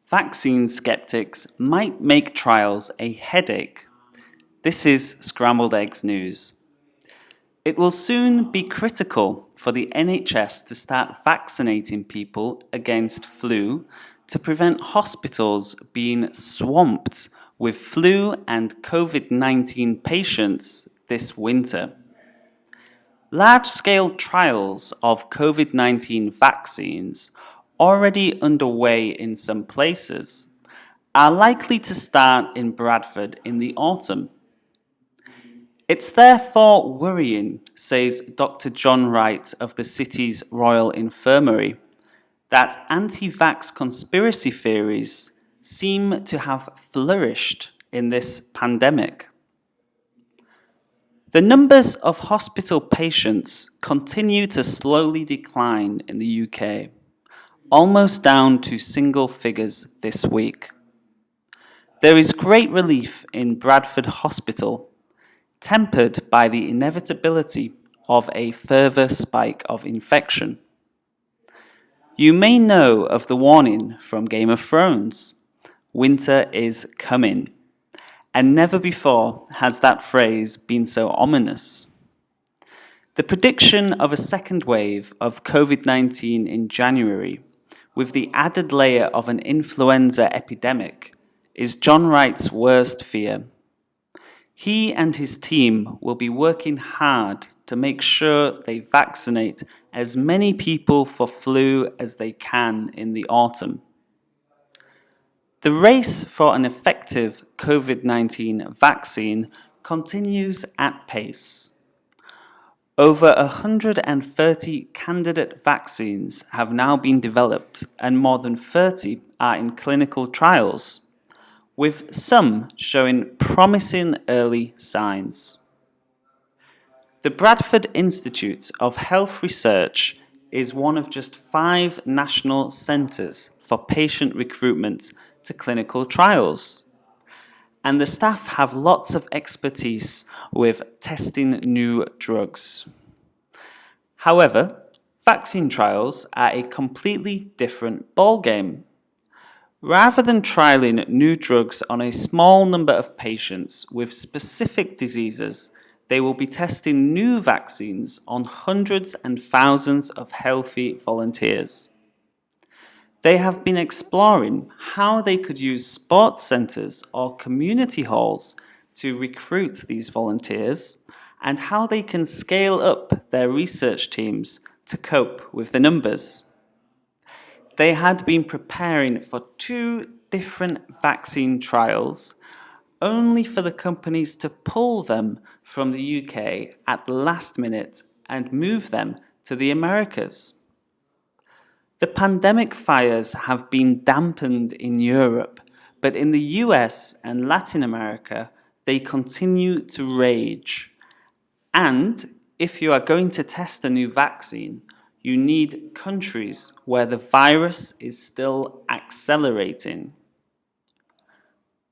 Vaccine skeptics might make trials a headache. This is Scrambled Eggs News. It will soon be critical for the NHS to start vaccinating people against flu to prevent hospitals being swamped with flu and COVID-19 patients this winter. Large-scale trials of COVID-19 vaccines, already underway in some places, are likely to start in Bradford in the autumn. It's therefore worrying, says Dr. John Wright of the city's Royal Infirmary, that anti-vax conspiracy theories seem to have flourished in this pandemic. The numbers of hospital patients continue to slowly decline in the UK, almost down to single figures this week. There is great relief in Bradford Hospital, tempered by the inevitability of a further spike of infection. You may know of the warning from Game of Thrones, winter is coming, and never before has that phrase been so ominous. The prediction of a second wave of COVID-19 in January, with the added layer of an influenza epidemic, is John Wright's worst fear. He and his team will be working hard to make sure they vaccinate as many people for flu as they can in the autumn. The race for an effective COVID-19 vaccine continues at pace. Over 130 candidate vaccines have now been developed, and more than 30 are in clinical trials, with some showing promising early signs. The Bradford Institute of Health Research is one of just 5 national centres for patient recruitment to clinical trials, and the staff have lots of expertise with testing new drugs. However, vaccine trials are a completely different ballgame. Rather than trialling new drugs on a small number of patients with specific diseases, they will be testing new vaccines on hundreds and thousands of healthy volunteers. They have been exploring how they could use sports centres or community halls to recruit these volunteers and how they can scale up their research teams to cope with the numbers. They had been preparing for 2 different vaccine trials, only for the companies to pull them from the UK at the last minute and move them to the Americas. The pandemic fires have been dampened in Europe, but in the US and Latin America, they continue to rage. And if you are going to test a new vaccine, you need countries where the virus is still accelerating.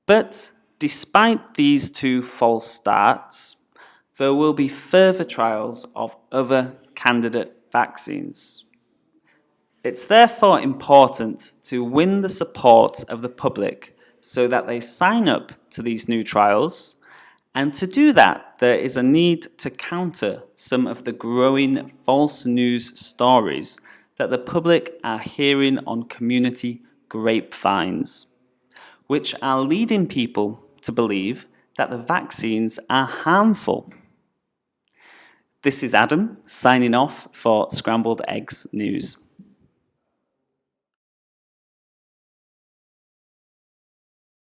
But despite these 2 false starts, there will be further trials of other candidate vaccines. It's therefore important to win the support of the public so that they sign up to these new trials, and to do that, there is a need to counter some of the growing false news stories that the public are hearing on community grapevines, which are leading people to believe that the vaccines are harmful. This is Adam, signing off for Scrambled Eggs News.